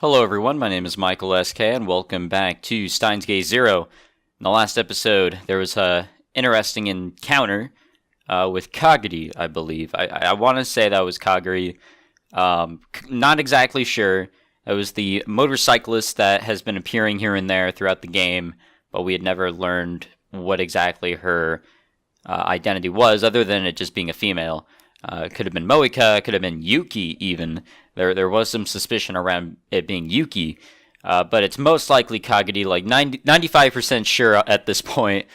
Hello everyone, my name is Michael SK and welcome back to Steins Gate Zero. In the last episode, there was a interesting encounter with Kagari, I believe. I want to say that was Kagari. Not exactly sure. It was the motorcyclist that has been appearing here and there throughout the game, but we had never learned what exactly her identity was, other than it just being a female. It could have been Moika, could have been Yuki even. There was some suspicion around it being Yuki, but it's most likely Kagari, like 95% sure at this point.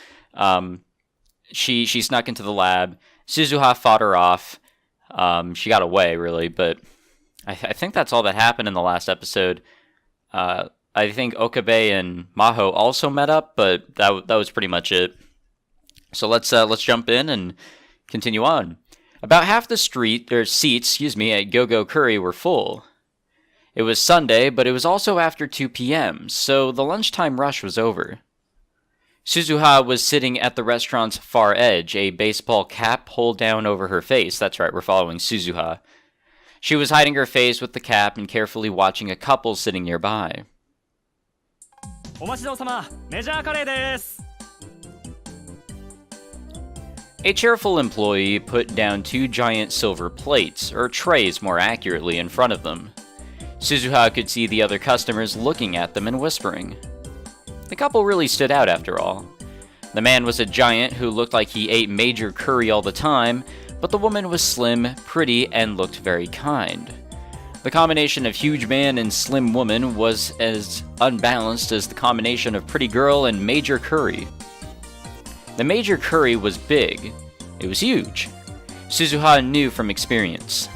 She snuck into the lab. Suzuha fought her off. She got away, really, but I think that's all that happened in the last episode. I think Okabe and Maho also met up, but that was pretty much it. So let's jump in and continue on. About half the seats at Go-Go Curry were full. It was Sunday, but it was also after 2 p.m., so the lunchtime rush was over. Suzuha was sitting at the restaurant's far edge, a baseball cap pulled down over her face. That's right, we're following Suzuha. She was hiding her face with the cap and carefully watching a couple sitting nearby. A cheerful employee put down 2 giant silver plates, or trays more accurately, in front of them. Suzuha could see the other customers looking at them and whispering. The couple really stood out after all. The man was a giant who looked like he ate major curry all the time, but the woman was slim, pretty, and looked very kind. The combination of huge man and slim woman was as unbalanced as the combination of pretty girl and major curry. The major curry was big. It was huge. Suzuha knew from experience.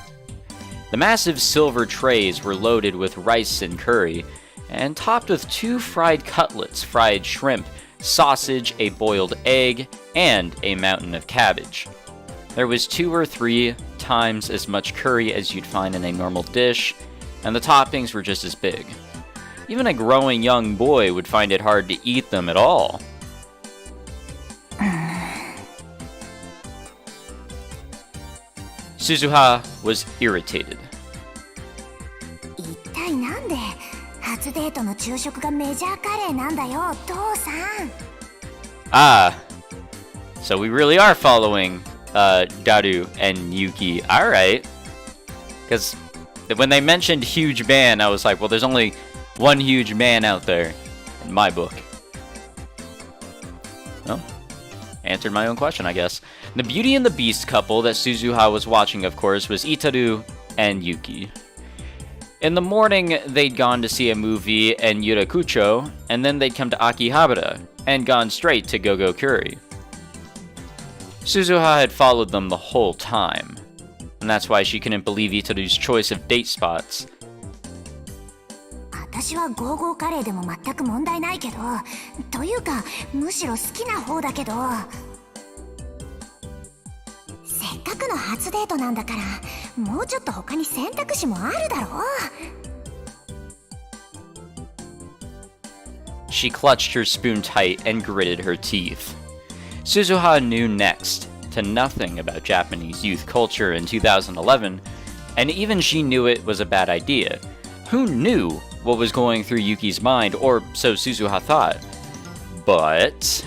The massive silver trays were loaded with rice and curry, and topped with 2 fried cutlets, fried shrimp, sausage, a boiled egg, and a mountain of cabbage. There was 2 or 3 times as much curry as you'd find in a normal dish, and the toppings were just as big. Even a growing young boy would find it hard to eat them at all. Suzuha was irritated. So we really are following Daru and Yuki. Alright. Because when they mentioned huge man, I was like, well, there's only one huge man out there in my book. Well, answered my own question, I guess. The Beauty and the Beast couple that Suzuha was watching, of course, was Itaru and Yuki. In the morning, they'd gone to see a movie in Yurakucho, and then they'd come to Akihabara, and gone straight to Go-Go Curry. Suzuha had followed them the whole time, and that's why she couldn't believe Itaru's choice of date spots. 私はゴーゴーカレーでも全く問題ないけど、というかむしろ好きな方だけど、せっかくの初デートなんだから、もうちょっと他に選択肢もあるだろう。She clutched her spoon tight and gritted her teeth. Suzuha knew next to nothing about Japanese youth culture in 2011, and even she knew it was a bad idea. Who knew what was going through Yuki's mind, or so Suzuha thought. But...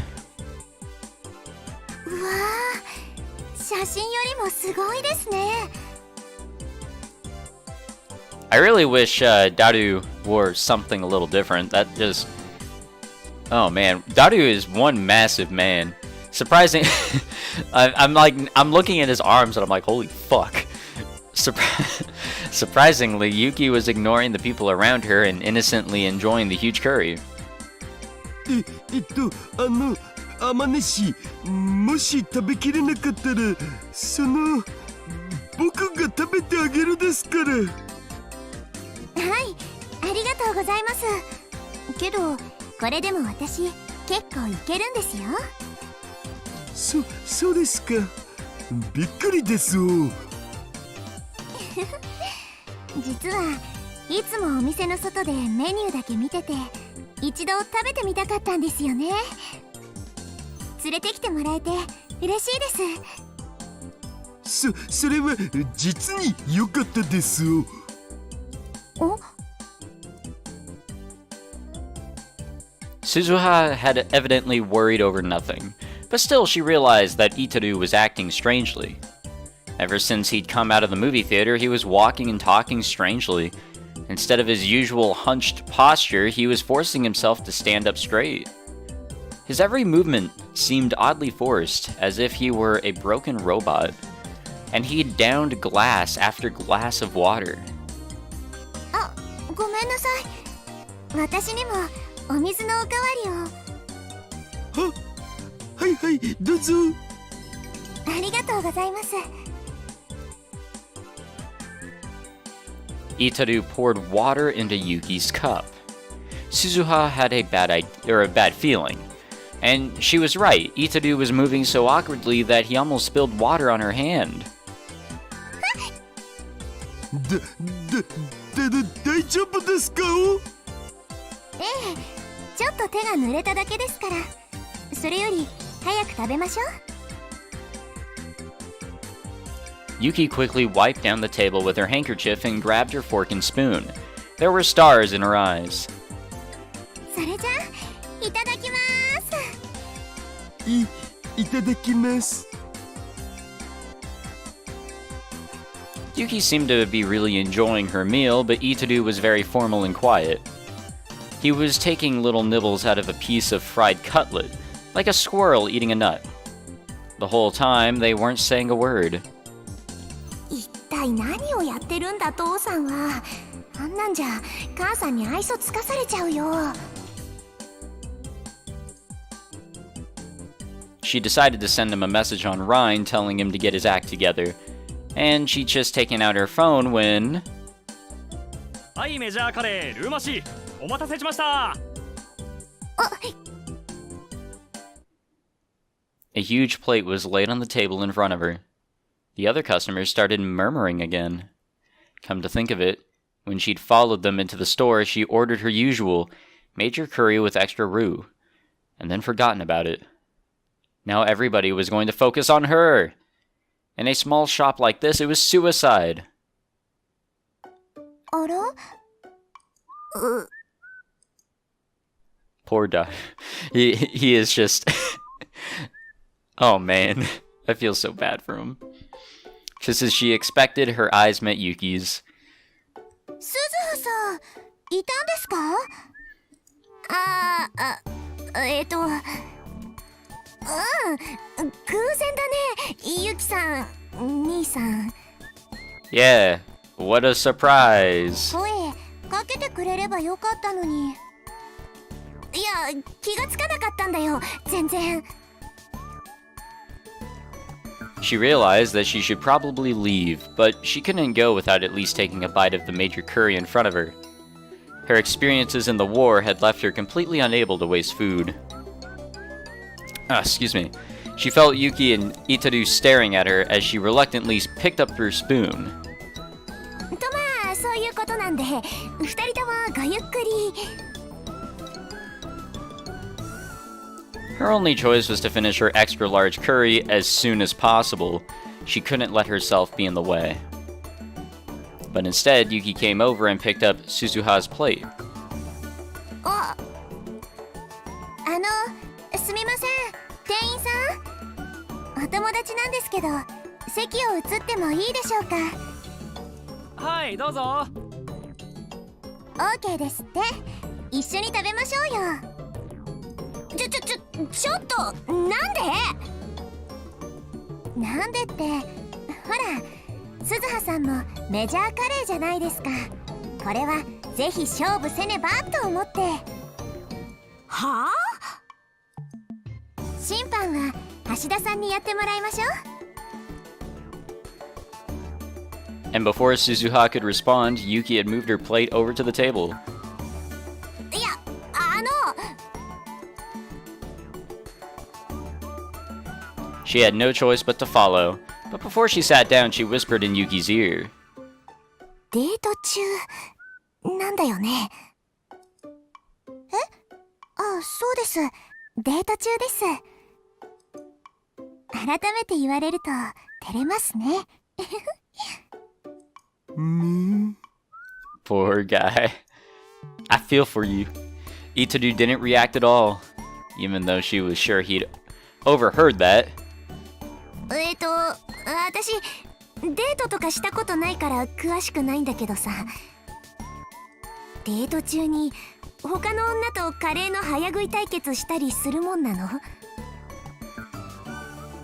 I really wish Daru wore something a little different. That just... Oh man, Daru is one massive man. Surprising... I'm looking at his arms and I'm like, holy fuck. Surprisingly, Yuki was ignoring the people around her and innocently enjoying the huge curry. あまねし、もし食べきれなかったら、僕が食べてあげるですから。はい、ありがとうございます。けど、これでも私、結構いけるんですよ。そうですか。びっくりですよ。実はいつもお店の外でメニューだけ見てて、一度食べてみたかったんですよね。連れてきてもらえて嬉しいです。それは実に良かったですよ。Suzuha had evidently worried over nothing, but still she realized that Itaru was acting strangely. Ever since he'd come out of the movie theater, he was walking and talking strangely. Instead of his usual hunched posture, he was forcing himself to stand up straight. His every movement seemed oddly forced, as if he were a broken robot, and he'd downed glass after glass of water. あ、ごめんなさい。私にもお水のおかわりを。はいはい、どうぞ。ありがとうございます。Itaru poured water into Yuki's cup. Suzuha had a bad feeling. And she was right, Itaru was moving so awkwardly that he almost spilled water on her hand. 大丈夫ですか？ええ、ちょっと手が濡れただけですから。それより早く食べましょう。Yuki quickly wiped down the table with her handkerchief and grabbed her fork and spoon. There were stars in her eyes. それじゃあ、いただきます。いただきます。Yuki seemed to be really enjoying her meal, but Itaru was very formal and quiet. He was taking little nibbles out of a piece of fried cutlet, like a squirrel eating a nut. The whole time, they weren't saying a word. 一体何をやってるんだ父さんは。あんなんじゃ母さんに愛想つかされちゃうよ。She decided to send him a message on Rhine telling him to get his act together, and she'd just taken out her phone when... はい、メジャーカレールーマシーお待たせしました。A huge plate was laid on the table in front of her. The other customers started murmuring again. Come to think of it, when she'd followed them into the store, she ordered her usual major curry with extra roux, and then forgotten about it. Now everybody was going to focus on her. In a small shop like this, it was suicide. あら？ Poor Daru. He is just... Oh man, I feel so bad for him. Just as she expected, her eyes met Yuki's. 鈴葉さん、いたんですか？偶然だね、ユキさん、兄さん。Yeah, what a surprise. 声かけてくれればよかったのに。いや、気がつかなかったんだよ、全然。She realized that she should probably leave, but she couldn't go without at least taking a bite of the major curry in front of her. Her experiences in the war had left her completely unable to waste food. Excuse me. She felt Yuki and Itaru staring at her as she reluctantly picked up her spoon. とまあ、そういうことなんで、二人ともごゆっくり。Her only choice was to finish her extra large curry as soon as possible. She couldn't let herself be in the way. But instead, Yuki came over and picked up Suzuha's plate. すみません、店員さん。お友達なんですけど、席を移ってもいいでしょうか？はい、どうぞ。OK ですって。一緒に食べましょうよ。ちょっと、なんでって、ほら、鈴葉さんもメジャーカレーじゃないですか。これはぜひ勝負せねばと思って。はあ？審判は橋田さんにやってもらいましょう。And before Suzuha could respond, Yuki had moved her plate over to the table. いや、She had no choice but to follow, but before she sat down, she whispered in Yuki's ear. デート中なんだよね。そうです。デート中です。改めて言われると照れますね。Poor guy. I feel for you. Itadu didn't react at all, even though she was sure he'd overheard that. 私デートとかしたことないから詳しくないんだけどさ、デート中に他の女とカレーの早食い対決したりするもんなの？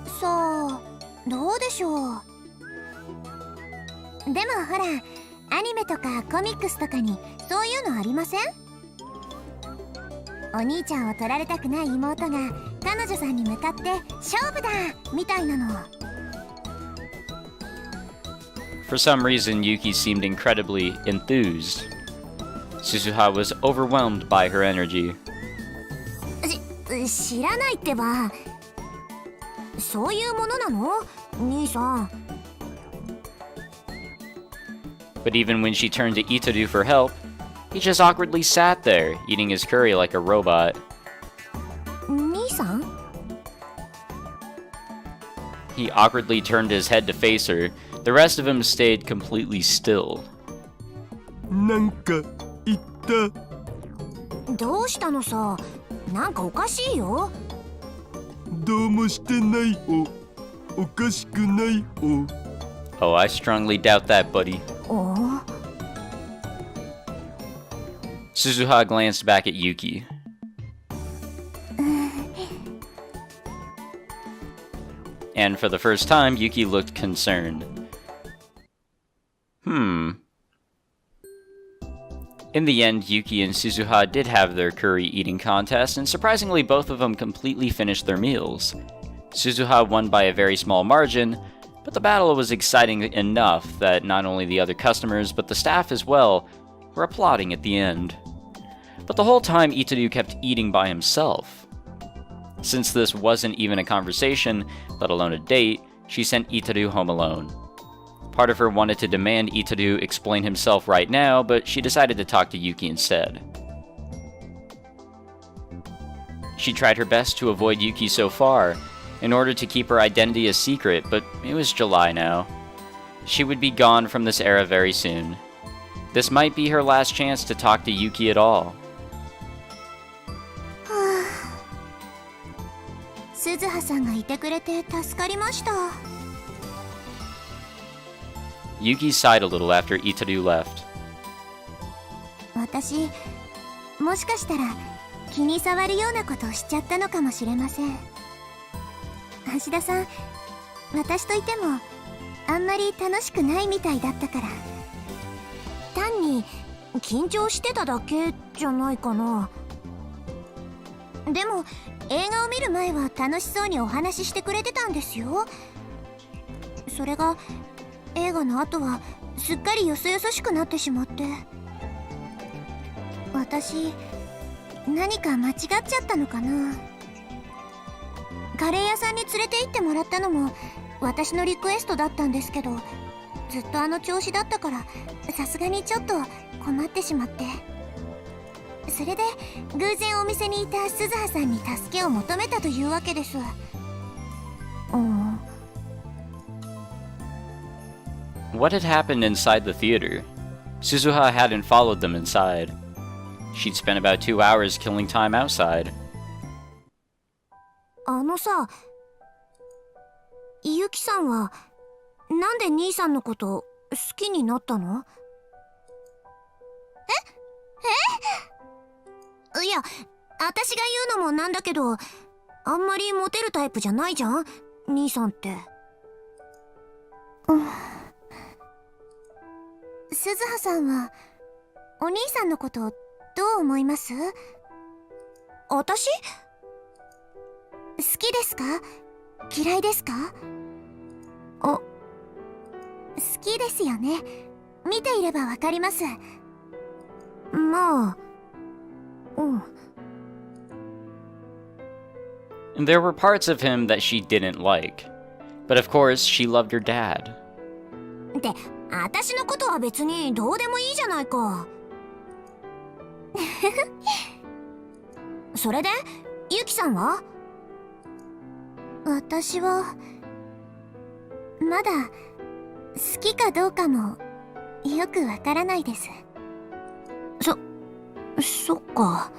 さあ、どうでしょう。でもほら、アニメとかコミックスとかにそういうのありません？お兄ちゃんを取られたくない妹が彼女さんに向かって勝負だみたいなの。For some reason, Yuki seemed incredibly enthused. Suzuha was overwhelmed by her energy. 知らないってば。そういうものなの？兄さん。But even when she turned to Itadu for help, he just awkwardly sat there, eating his curry like a robot. 兄さん？ He awkwardly turned his head to face her. The rest of him stayed completely still. なんか言った。どうしたのさ？なんかおかしいよ。どうもしてないおかしくないお。 Oh, I strongly doubt that, buddy. お？ Suzuha glanced back at Yuki. And for the first time, Yuki looked concerned. In the end, Yuki and Suzuha did have their curry eating contest, and surprisingly both of them completely finished their meals. Suzuha won by a very small margin, but the battle was exciting enough that not only the other customers, but the staff as well, were applauding at the end. But the whole time Itadu kept eating by himself. Since this wasn't even a conversation, let alone a date, she sent Itadu home alone. Part of her wanted to demand Itadu explain himself right now, but she decided to talk to Yuki instead. She tried her best to avoid Yuki so far, in order to keep her identity a secret, but it was July now. She would be gone from this era very soon. This might be her last chance to talk to Yuki at all. 鈴葉さんがいてくれて助かりました。 Yuki sighed a little after Itadu left. 私、もしかしたら気に障るようなことをしちゃったのかもしれません。橋田さん、私といてもあんまり楽しくないみたいだったから、単に緊張してただけじゃないかな。でも映画を見る前は楽しそうにお話ししてくれてたんですよ。それが映画の後はすっかりよそよそしくなってしまって、私何か間違っちゃったのかな。カレー屋さんに連れて行ってもらったのも私のリクエストだったんですけど、ずっとあの調子だったからさすがにちょっと困ってしまって、それで偶然お店にいた鈴葉さんに助けを求めたというわけです。What had happened inside the theater? Suzuha hadn't followed them inside. She'd spent about 2 hours killing time outside. あのさ、ゆきさんはなんで兄さんのこと好きになったの？いや、私が言うのもなんだけど、あんまりモテるタイプじゃないじゃん、兄さんって。鈴葉さんはお兄さんのことどう思います？私？好きですか？嫌いですか？好きですよね。見ていればわかります。まあ、There were parts of him that she didn't like. But of course, she loved her dad. って、私のことは別にどうでもいいじゃないか。それで、ゆきさんは？私はまだ好きかどうかもよくわからないです。そっか。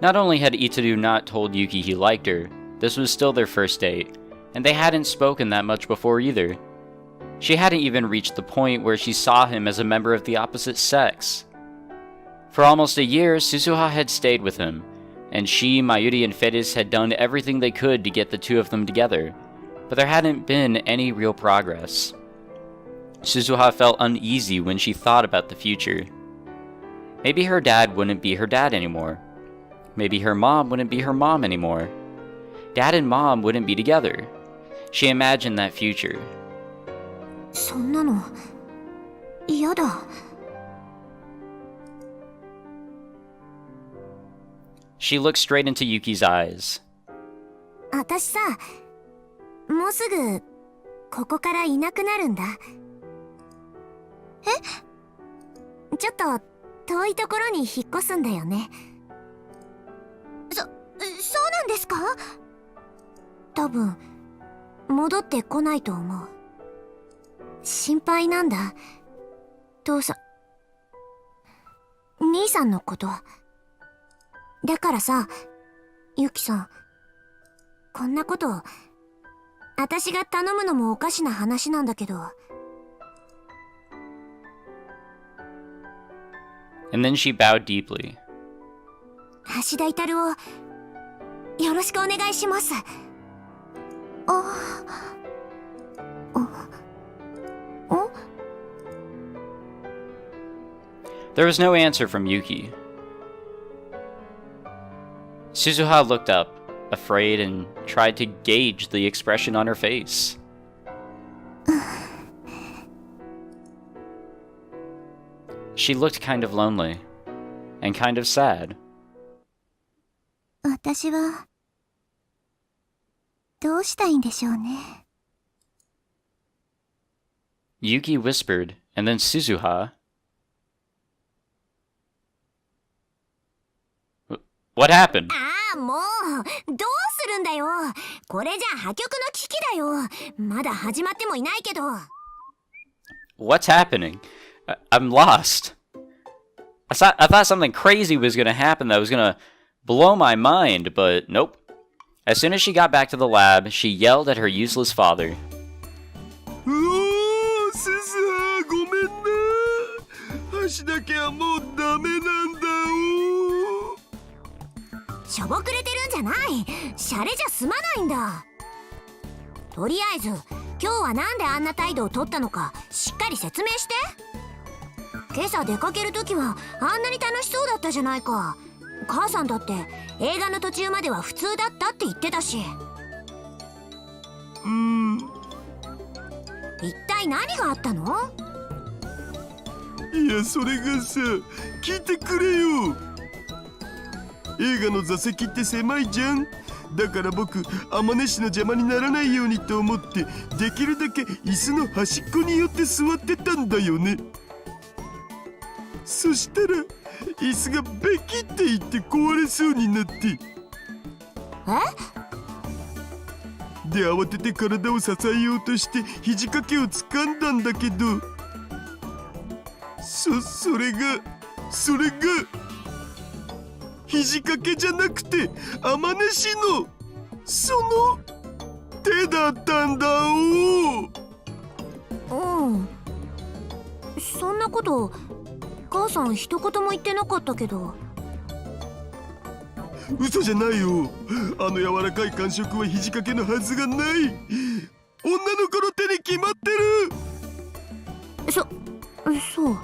Not only had Itaru not told Yuki he liked her, this was still their first date, and they hadn't spoken that much before either. She hadn't even reached the point where she saw him as a member of the opposite sex. For almost a year, Suzuha had stayed with him, and she, Mayuri, and Fetis had done everything they could to get the two of them together, but there hadn't been any real progress. Suzuha felt uneasy when she thought about the future. Maybe her dad wouldn't be her dad anymore. Maybe her mom wouldn't be her mom anymore. Dad and mom wouldn't be together. She imagined that future. そんなの嫌だ。She looked straight into Yuki's eyes. 私さ、もうすぐここからいなくなるんだ。え？ちょっと遠いところに引っ越すんだよね。そうなんですか？多分戻ってこないと思う。心配なんだ。父さん、兄さんのこと。だからさ、ユキさん、こんなこと私が頼むのもおかしな話なんだけど。And then she bowed deeply. 橋田至をよろしくお願いします。There was no answer from Yuki. Suzuha looked up, afraid, and tried to gauge the expression on her face. She looked kind of lonely, and kind of sad. 私はどうしたいんでしょうね。Yuki whispered, and then Suzuha. What happened? ああ、もうどうするんだよ。これじゃ破局の危機だよ。まだ始まってもいないけど。What's happening? I'm lost. I thought something crazy was gonna happen that was gonna blow my mind, but nope. As soon as she got back to the lab, she yelled at her useless father. うおー、すずはごめんな。橋だけはもうダメなんだお。しょぼくれてるんじゃない。シャレじゃ済まないんだ。とりあえず今日はなんであんな態度を取ったのかしっかり説明して。今朝出かけるときはあんなに楽しそうだったじゃないか。母さんだって映画の途中までは普通だったって言ってたし。一体何があったの？いや、それがさ、聞いてくれよ。映画の座席って狭いじゃん。だから僕、天音氏の邪魔にならないようにと思ってできるだけ椅子の端っこに寄って座ってたんだよね。そしたら椅子がベキっていって壊れそうになって。で、慌てて体を支えようとして肘掛けを掴んだんだけど、それが肘掛けじゃなくて天音氏のその手だったんだお。そんなこと母さん一言も言ってなかったけど。嘘じゃないよ。あの柔らかい感触は肘掛けのはずがない。女の子の手に決まってる。そう。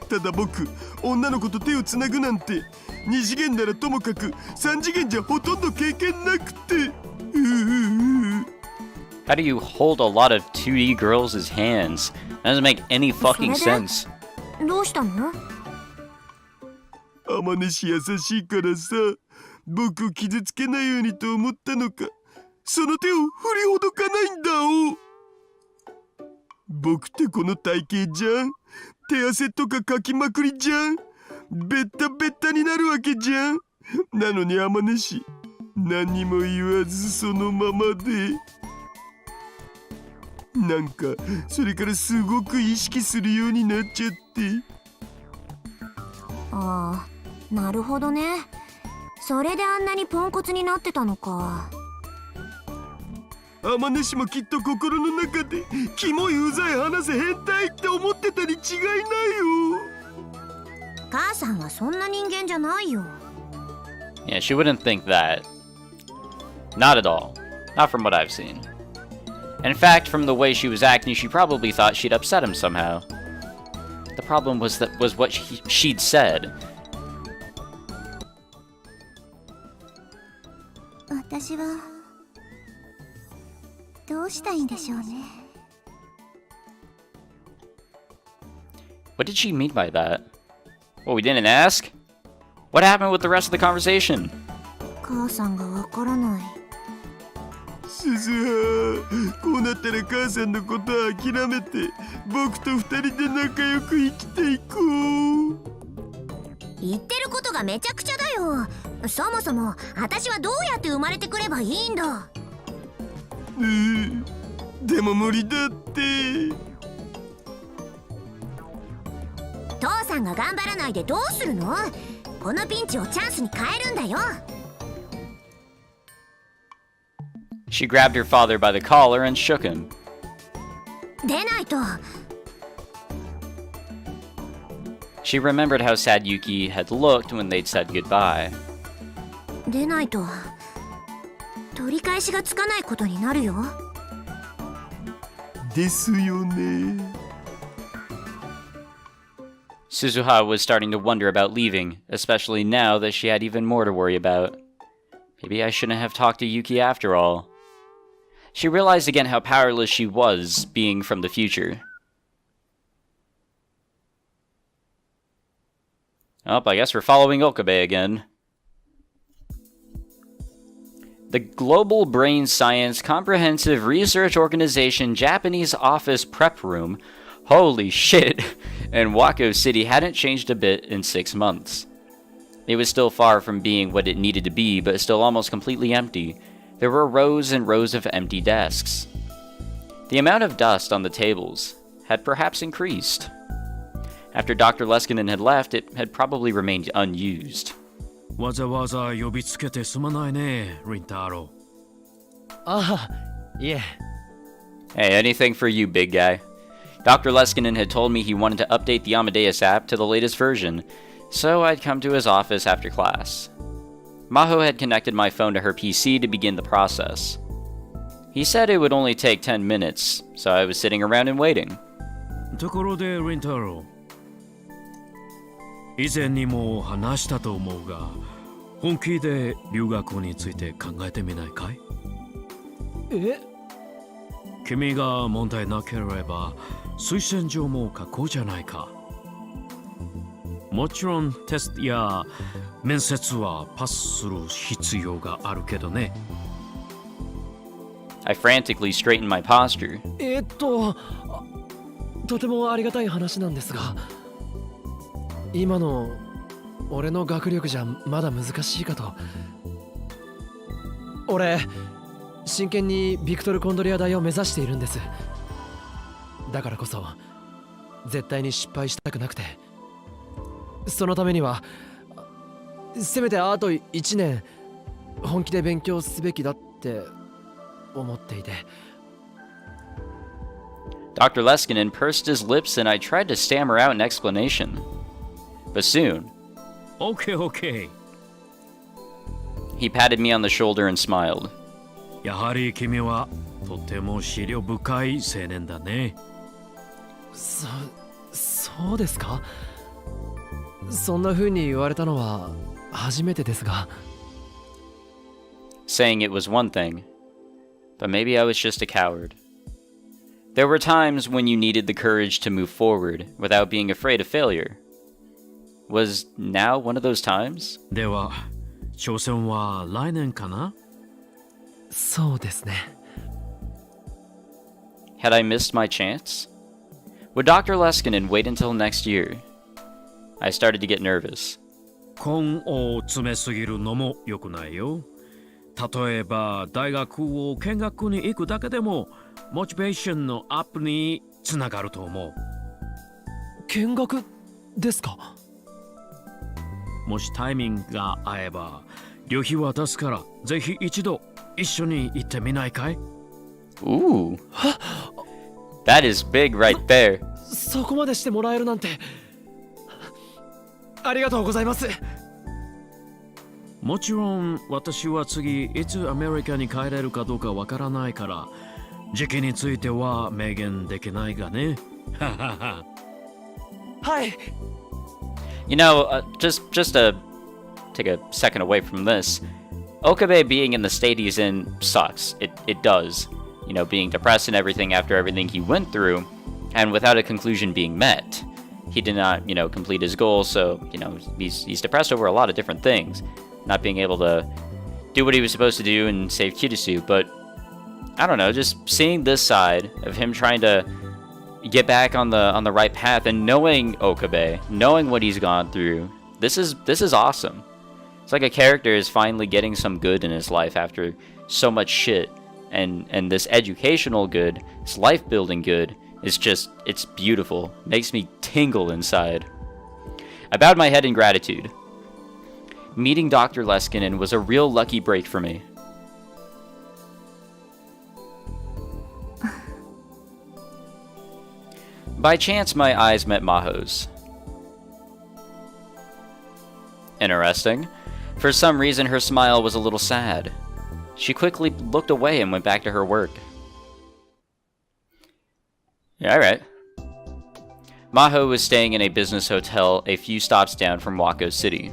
ただ僕、女の子と手をつなぐなんて2次元ならともかく3次元じゃほとんど経験なくて。How do you hold a lot of 2D girls' hands? That doesn't make any fucking sense. どうしたの？天音氏優しいからさ、僕を傷つけないようにと思ったのか、その手を振りほどかないんだお。僕ってこの体型じゃん。手汗とかかきまくりじゃん。ベッタベッタになるわけじゃん。なのに天音氏、何にも言わずそのままで。なんかそれからすごく意識するようになっちゃって。なるほどね。それであんなにポンコツになってたのか。天音氏もきっと心の中でキモいうざい話せ変態って思ってたに違いないよ。母さんはそんな人間じゃないよ。Yeah, she wouldn't think that. Not at all. Not from what I've seen. In fact, from the way she was acting, she probably thought she'd upset him somehow. The problem was what she'd said. 私はどうしたいんでしょうね。What did she mean by that? Well, we didn't ask? What happened with the rest of the conversation? 母さんがわからない。鈴葉、こうなったら母さんのことは諦めて僕と二人で仲良く生きていこう。言ってることがめちゃくちゃだよ。そもそも私はどうやって生まれてくればいいんだ。でも無理だって。父さんが頑張らないでどうするの？このピンチをチャンスに変えるんだよ。She grabbed her father by the collar and shook him. 出ないと。She remembered how sad Yuki had looked when they'd said goodbye. 出ないと取り返しがつかないことになるよ。ですよね。Suzuha was starting to wonder about leaving, especially now that she had even more to worry about. Maybe I shouldn't have talked to Yuki after all. She realized again how powerless she was, being from the future. Oh, I guess we're following Okabe again. The Global Brain Science Comprehensive Research Organization Japanese Office Prep Room, holy shit, in Wako City hadn't changed a bit in 6 months. It was still far from being what it needed to be, but still almost completely empty. There were rows and rows of empty desks. The amount of dust on the tables had perhaps increased. After Dr. Leskinen had left, it had probably remained unused. わざわざ呼びつけてすまないね、リンタロウ。ああ、いえ。Hey, anything for you, big guy. Dr. Leskinen had told me he wanted to update the Amadeus app to the latest version, so I'd come to his office after class. Maho had connected my phone to her PC to begin the process. He said it would only take 10 minutes, so I was sitting around and waiting. ところで、リンタロウ。以前にも話したと思うが、本気で留学について考えてみないかい？え？君が問題なければ推薦状も書こうじゃないか。もちろんテストや面接はパスする必要があるけどね。I frantically straightened my posture. とてもありがたい話なんですが、今の俺の学力じゃまだ難しいかと。俺真剣にビクトル・コンドリア大を目指しているんです。だからこそ絶対に失敗したくなくて、そのためにはせめてあと1年本気で勉強すべきだって思っていて。Dr. Leskinen pursed his lips and I tried to stammer out an explanation. But soon, OK。he patted me on the shoulder and smiled. やはり君はとても思慮深い青年だね。そうですか？そんな風に言われたのは初めてですが。Saying it was one thing, but maybe I was just a coward. There were times when you needed the courage to move forward without being afraid of failure. Was now one of those times? では、挑戦は来年かな？そうですね。Had I missed my chance? Would Dr. Leskinen wait until next year? I started to get nervous. 根を詰めすぎるのも良くないよ。例えば大学を見学に行くだけでもモチベーションのアップにつながると思う。見学ですか？もしタイミングが合えば旅費は出すからぜひ一度一緒に行ってみないかい？ Ooh. That is big right there. そこまでしてもらえるなんてありがとうございます。もちろん私は次いつアメリカに帰れるかどうかわからないから時期については明言できないがね。はい。You know, just to take a second away from this, Okabe being in the state he's in sucks. It does. You know, being depressed and everything after everything he went through, and without a conclusion being met. He did not, you know, complete his goals, so, you know, he's depressed over a lot of different things. Not being able to do what he was supposed to do and save Kirisu, but I don't know, just seeing this side of him trying to get back on the right path and knowing Okabe, knowing what he's gone through, this is awesome. It's like a character is finally getting some good in his life after so much shit. And this educational good, this life building good, is just, it's beautiful. Makes me tingle inside. I bowed my head in gratitude. Meeting Dr. Leskinen was a real lucky break for me. By chance, my eyes met Maho's. Interesting. For some reason, her smile was a little sad. She quickly looked away and went back to her work. Yeah, alright. Maho was staying in a business hotel a few stops down from Wako City.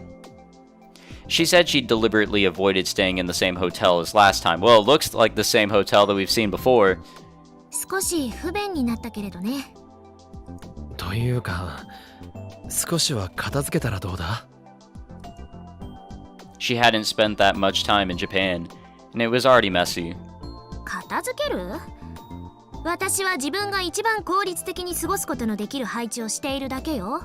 She said she deliberately avoided staying in the same hotel as last time. Well, it looks like the same hotel that we've seen before. 少し不便になったけれどね。というか、少しは片付けたらどうだ？ She hadn't spent that much time in Japan, and it was already messy. 片付ける？私は自分が一番効率的に過ごすことのできる配置をしているだけよ。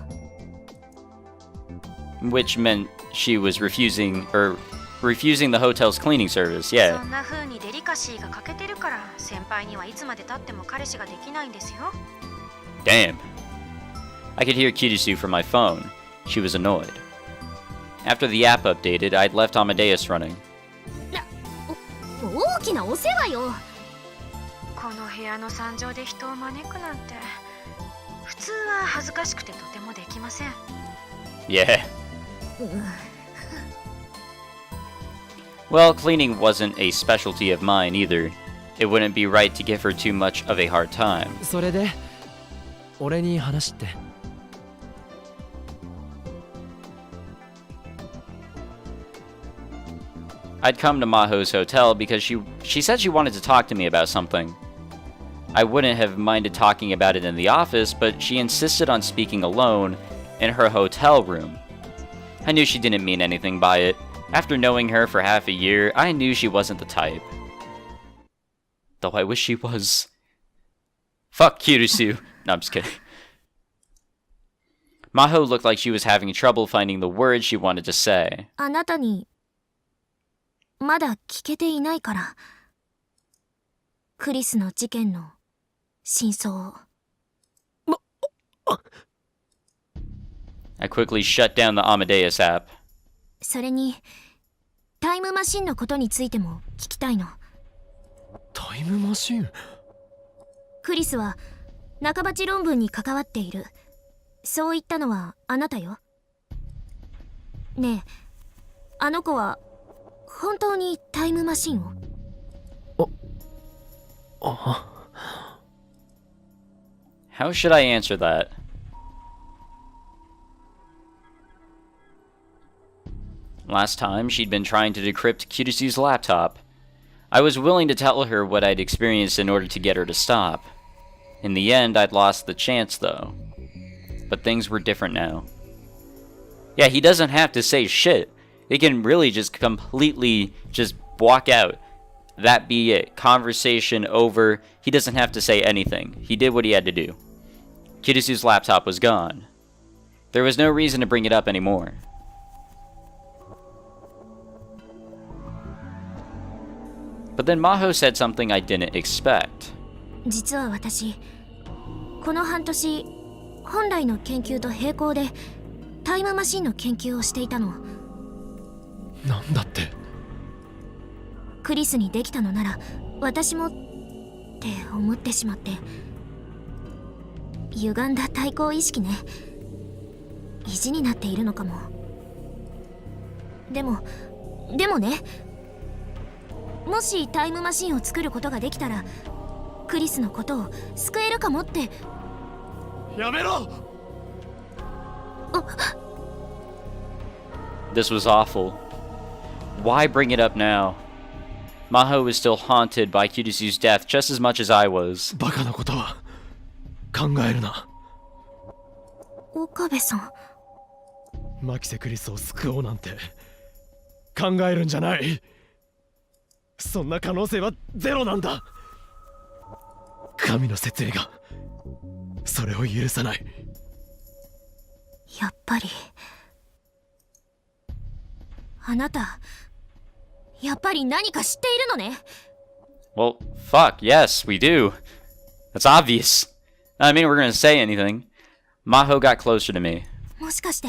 Which meant she was refusing the hotel's cleaning service, yeah. そんな風にデリカシーが欠けてるから先輩にはいつまで経っても彼氏ができないんですよ。 Damn. I could hear Kirisu from my phone. She was annoyed. After the app updated, I'd left Amadeus running. 大きなお世話よ。この部屋の惨状で人を招くなんて普通は恥ずかしくてとてもできません。 Yeah. Well, cleaning wasn't a specialty of mine either. It wouldn't be right to give her too much of a hard time. それで、俺に話って。I'd come to Maho's hotel because she said she wanted to talk to me about something. I wouldn't have minded talking about it in the office, but she insisted on speaking alone in her hotel room. I knew she didn't mean anything by it. After knowing her for half a year, I knew she wasn't the type. Though I wish she was. Fuck Kirisu. No, I'm just kidding. Maho looked like she was having trouble finding the words she wanted to say. あなたにまだ聞けていないから。クリスの事件の真相を。I quickly shut down the Amadeus app. それにタイムマシンのことについても聞きたいの。タイムマシン？クリスは中鉢論文に関わっている。そう言ったのはあなたよ。ねえ、あの子は本当にタイムマシンを？How should I answer that? Last time, she'd been trying to decrypt Kirisu's laptop. I was willing to tell her what I'd experienced in order to get her to stop. In the end, I'd lost the chance, though. But things were different now. Yeah, he doesn't have to say shit. He can really just completely just walk out. That be it. Conversation over. He doesn't have to say anything. He did what he had to do. Kirisu's laptop was gone. There was no reason to bring it up anymore. But then Maho said something I didn't expect. 実は私、この半年、本来の研究と並行でタイムマシンの研究をしていたの。なんだって。クリスにできたのなら私もって思ってしまって。歪んだ対抗意識ね。意地になっているのかも。でもね、もしタイムマシンを作ることができたらクリスのことを救えるかもって。やめろ。This was awful. Why bring it up now? Maho was still haunted by Kirisu's death just as much as I was. バカなことは考えるな。岡部さん。マキセ・クリスを救おうなんて考えるんじゃない。そんな可能性はゼロなんだ。神の設営がそれを許さない。やっぱりあなた、やっぱり何か知っているのね。 Well, fuck, yes, we do. That's obvious. I mean, we're gonna say anything. Maho got closer to me. もしかして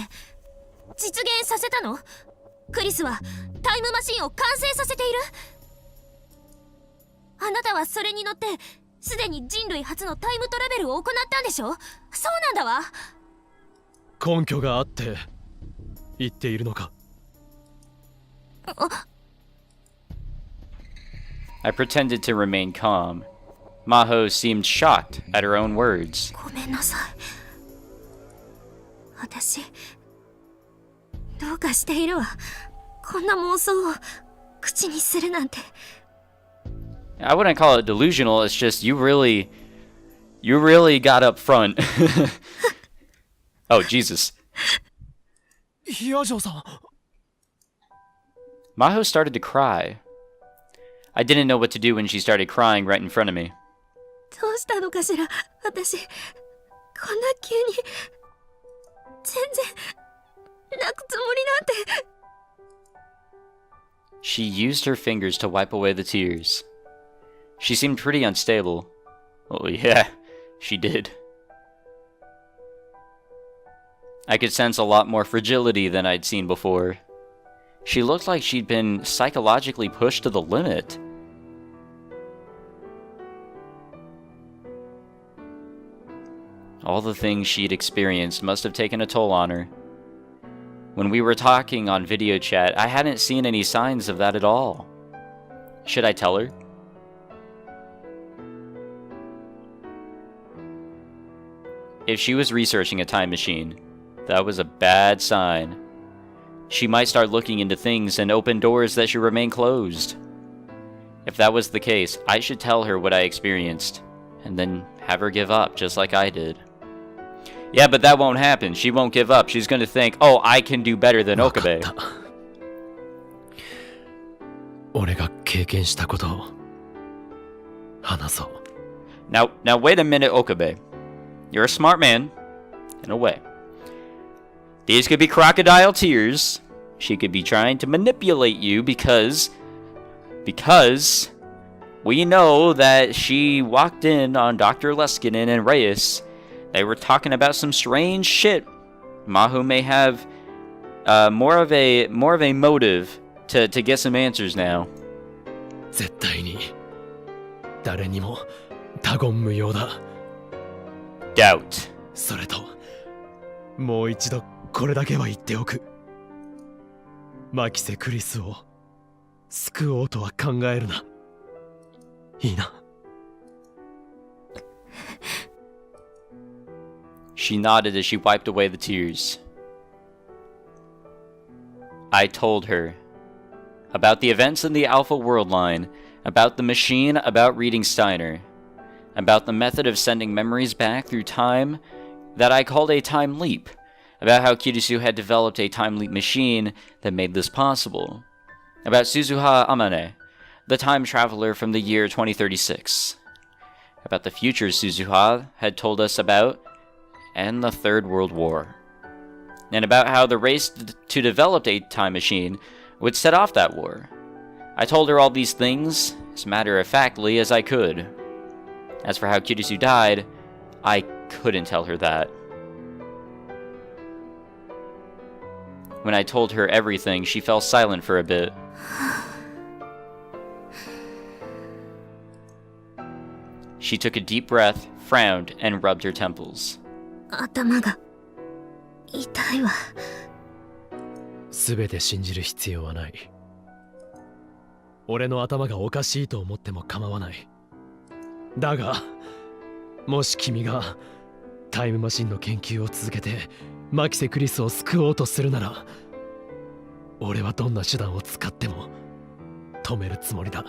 実現させたの？クリスはタイムマシンを完成させている？あなたはそれに乗ってすでに人類初のタイムトラベルを行ったんでしょ？そうなんだわ。根拠があって言っているのか。I pretended to remain calm. Maho seemed shocked at her own words. ごめんなさい。私どうかしているわ。こんな妄想を口にするなんて。I wouldn't call it delusional, it's just you really got up front. Oh, Jesus. ヒアジョさん。Maho started to cry. I didn't know what to do when she started crying right in front of me. どうしたのかしら。私こんな急に全然泣くつもりなんて。She used her fingers to wipe away the tears. She seemed pretty unstable. Oh yeah, she did. I could sense a lot more fragility than I'd seen before. She looked like she'd been psychologically pushed to the limit. All the things she'd experienced must have taken a toll on her. When we were talking on video chat, I hadn't seen any signs of that at all. Should I tell her? If she was researching a time machine, that was a bad sign. She might start looking into things and open doors that should remain closed. If that was the case, I should tell her what I experienced, and then have her give up, just like I did. Yeah, but that won't happen. She won't give up. She's gonna think, oh, I can do better than Okabe. 俺が経験したことを話そう。Now wait a minute, Okabe. You're a smart man, in a way. These could be crocodile tears. She could be trying to manipulate you because we know that she walked in on Dr. Leskinen and Reyes. They were talking about some strange shit. Maho may have more of a motive to get some answers now. 絶対に誰にも他言無用だ。Doubt. それともう一度これだけは言っておく。マキセ・クリスを救おうとは考えるな。いいな。She nodded as she wiped away the tears. I told her about the events in the Alpha World Line, about the machine, about reading Steiner, about the method of sending memories back through time that I called a time leap, about how Kirisu had developed a time leap machine that made this possible, about Suzuha Amane, the time traveler from the year 2036, about the future Suzuha had told us about, and the Third World War, and about how the race to develop a time machine would set off that war. I told her all these things as matter-of-factly as I could. As for how Kirisu died, I couldn't tell her that. When I told her everything, she fell silent for a bit. She took a deep breath, frowned, and rubbed her temples. 頭が痛いわ。全て信じる必要はない。俺の頭がおかしいと思っても構わない。だが、もし君がタイムマシンの研究を続けてマキセ・クリスを救おうとするなら、俺はどんな手段を使っても止めるつもりだ。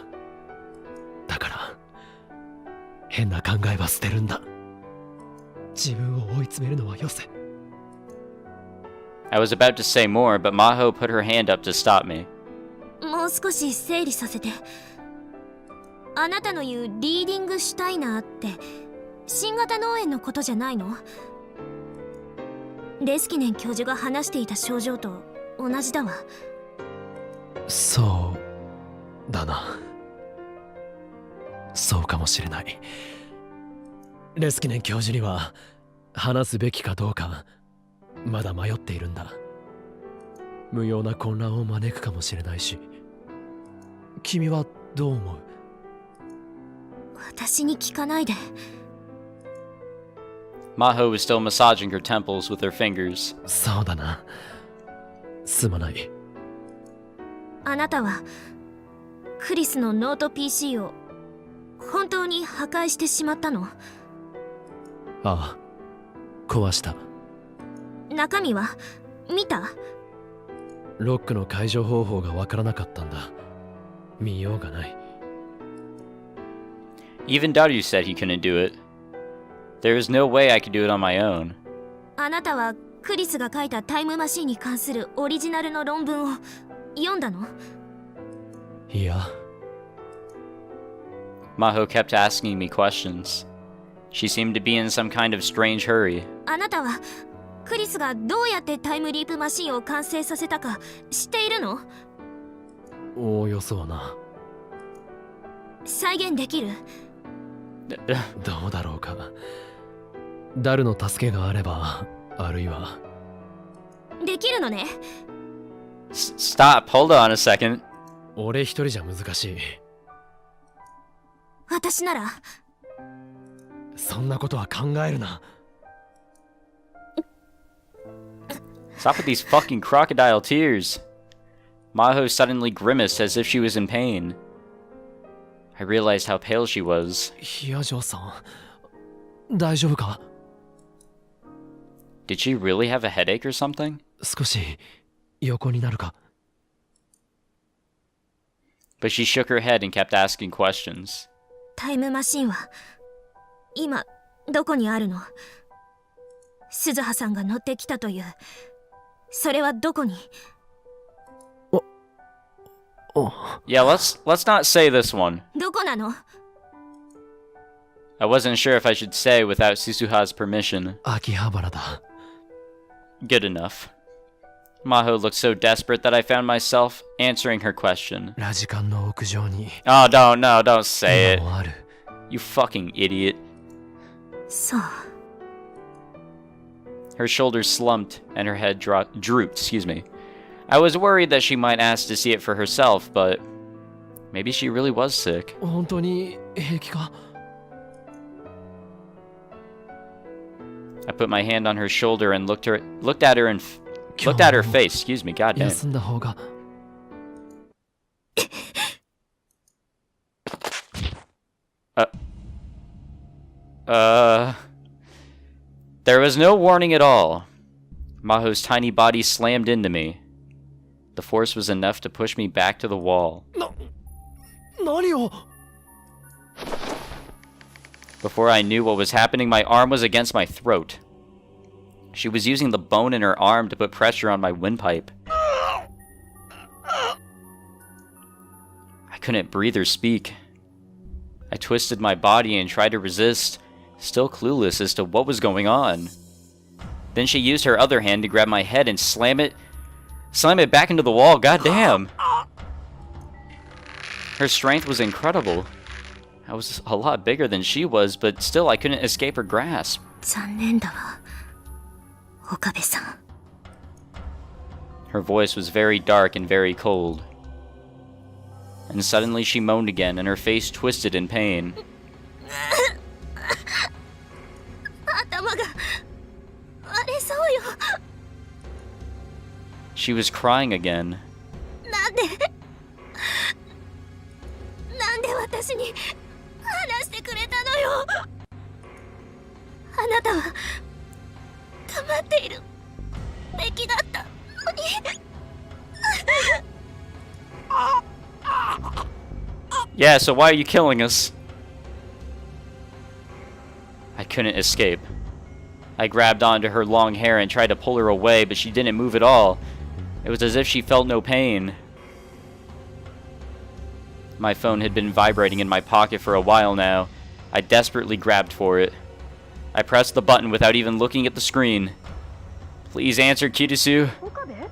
だから変な考えは捨てるんだ。自分を追い詰めるのはよせ。I was about to say more, but Maho put her hand up to stop me. もう少し整理させて。あなたの言うリーディングシュタイナーって新型脳炎のことじゃないの？レスキネン教授が話していた症状と同じだわ。そうだな。そうかもしれない。レスキネン教授には話すべきかどうかまだ迷っているんだ。無用な混乱を招くかもしれないし。君はどう思う？私に聞かないで。Maho was still massaging her temples with her fingers. そうだな。すまない。あなたはクリスのノート PC を本当に破壊してしまったの？ああ、壊した。中身は見た？ロックの解除方法がわからなかったんだ。見ようがない。Even Daru said he couldn't do it. There was no way I could do it on my own. あなたはクリスが書いたタイムマシンに関するオリジナルの論文を読んだの？いや。Maho kept asking me questions. She seemed to be in some kind of strange hurry. あなたはクリスがどうやってタイムリープマシンを完成させたか知っているの？おおよそはな。再現できる？どうだろうか。ダルの助けがあれば、あるいは。できるのね。Stop, hold on a second. 俺一人じゃ難しい。私なら。そんなことは考えるな。Stop with these fucking crocodile tears. Maho suddenly grimaced as if she was in pain. I realized how pale she was. ヒアジョーさん、大丈夫か？ Did she really have a headache or something? 少し横になるか？ But she shook her head and kept asking questions. タイムマシンは今どこにあるの？鈴葉さんが乗ってきたという。それはどこに？Yeah, let's not say this one. どこなの？ I wasn't sure if I should say without Susuha's permission. 秋葉原だ。Good enough. Maho looked so desperate that I found myself answering her question. ラジカンの屋上に。Oh, don't say it. 今もある。You fucking idiot. そう。Her shoulders slumped and her head drooped. I was worried that she might ask to see it for herself, but maybe she really was sick. 本当に平気か？ I put my hand on her shoulder and looked at her face. God damn. 休んだ方が。There was no warning at all. Maho's tiny body slammed into me. The force was enough to push me back to the wall. 何を？ Before I knew what was happening, my arm was against my throat. She was using the bone in her arm to put pressure on my windpipe. I couldn't breathe or speak. I twisted my body and tried to resist, still clueless as to what was going on. Then she used her other hand to grab my head and slam it back into the wall. God damn. Her strength was incredible. I was a lot bigger than she was, but still I couldn't escape her grasp. 残念だわ、岡部さん。Her voice was very dark and very cold. And suddenly she moaned again, and her face twisted in pain. 頭が割れそうよ。 She was crying again. なんで私に話してくれたのよ。あなたは黙っているべきだったのに。Yeah, so why are you killing us? I couldn't escape. I grabbed onto her long hair and tried to pull her away, but she didn't move at all. It was as if she felt no pain. My phone had been vibrating in my pocket for a while now. I desperately grabbed for it. I pressed the button without even looking at the screen. Please answer, Kirisu. Okabe?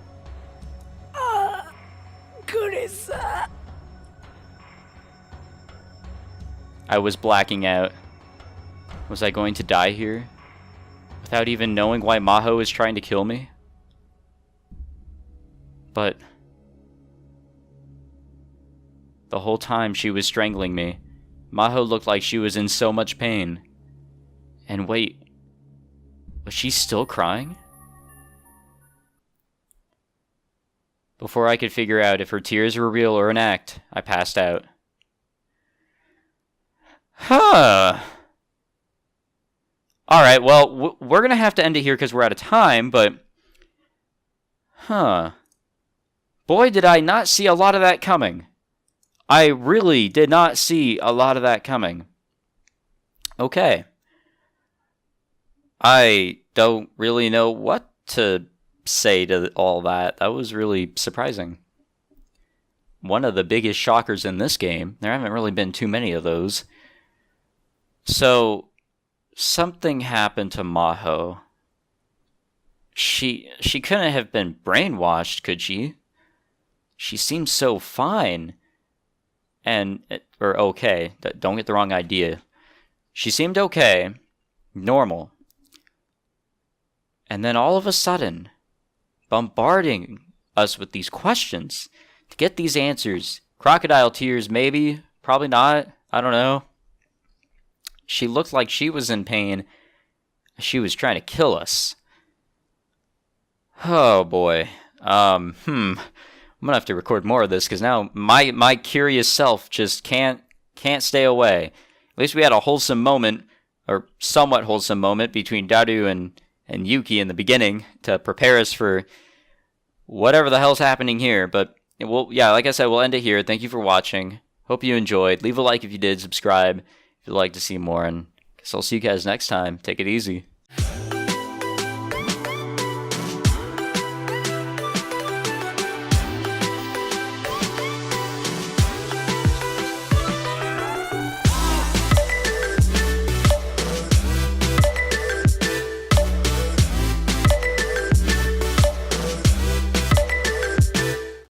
I was blacking out. Was I going to die here? Without even knowing why Maho was trying to kill me? But the whole time she was strangling me, Maho looked like she was in so much pain. And wait, was she still crying? Before I could figure out if her tears were real or an act, I passed out. Huh. Alright, well, we're gonna have to end it here because we're out of time, but... Huh. Boy, did I not see a lot of that coming. I really did not see a lot of that coming. Okay. I don't really know what to say to all that. That was really surprising. One of the biggest shockers in this game. There haven't really been too many of those. So, something happened to Maho. She couldn't have been brainwashed, could she? She seemed so fine. Or okay. Don't get the wrong idea. She seemed okay. Normal. And then all of a sudden, bombarding us with these questions to get these answers. Crocodile tears, maybe. Probably not. I don't know. She looked like she was in pain. She was trying to kill us. Oh boy. I'm gonna have to record more of this because now my curious self just can't stay away. At least we had a wholesome moment, or somewhat wholesome moment, between Daru and Yuki in the beginning to prepare us for whatever the hell's happening here. But yeah, like I said, we'll end it here. Thank you for watching. Hope you enjoyed. Leave a like if you did. Subscribe if you'd like to see more. And I guess I'll see you guys next time. Take it easy.